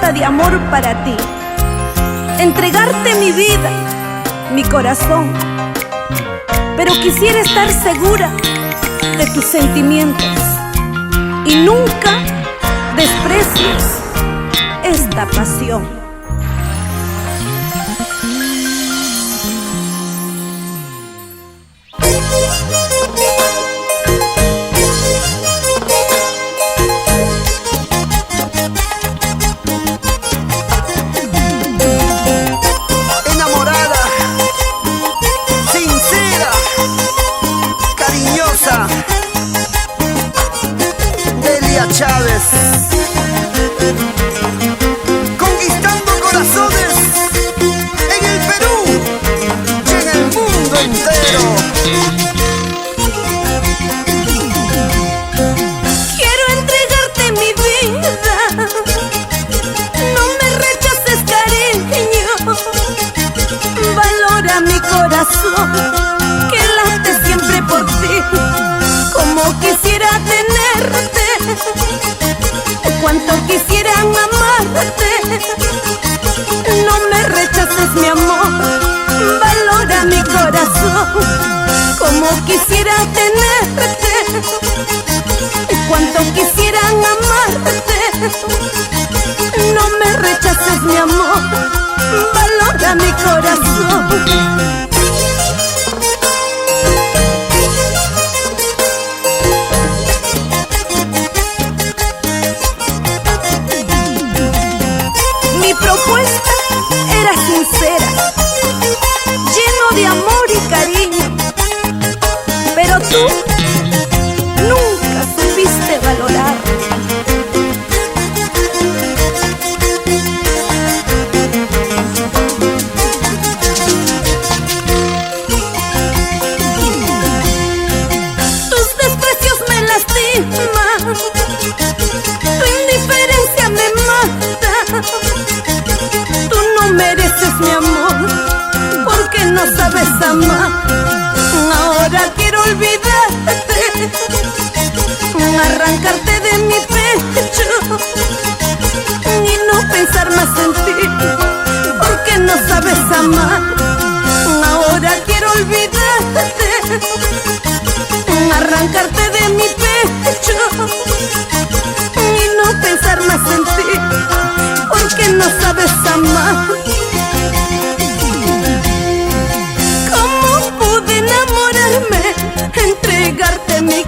propuesta de amor para ti, entregarte mi vida, mi corazón, pero quisiera estar segura de tus sentimientos y nunca desprecies esta pasión. Chávez, conquistando corazones en el Perú y en el mundo entero. Quiero entregarte mi vida, no me rechaces, cariño. Valora mi corazón, que late siempre por ti, como quisiera tenerte. Cuánto quisiera amarte, no me rechaces, mi amor. Valora mi corazón, como quisiera tenerte. Cuánto quisiera amarte, no me rechaces, mi amor. Valora mi corazón. Mi propuesta era sincera, lleno de amor y cariño, pero tú nunca supiste valorar. Tus desprecios me lastiman, tu indiferencia me mata. Tú no mereces mi amor, porque no sabes amar. Ahora quiero olvidarte, arrancarte de mi pecho y no pensar más en ti, porque no sabes amar. Ahora quiero olvidarte, arrancarte de mi pecho y no pensar más en ti, porque no sabes amar. ¿Cómo pude enamorarme, entregarte mi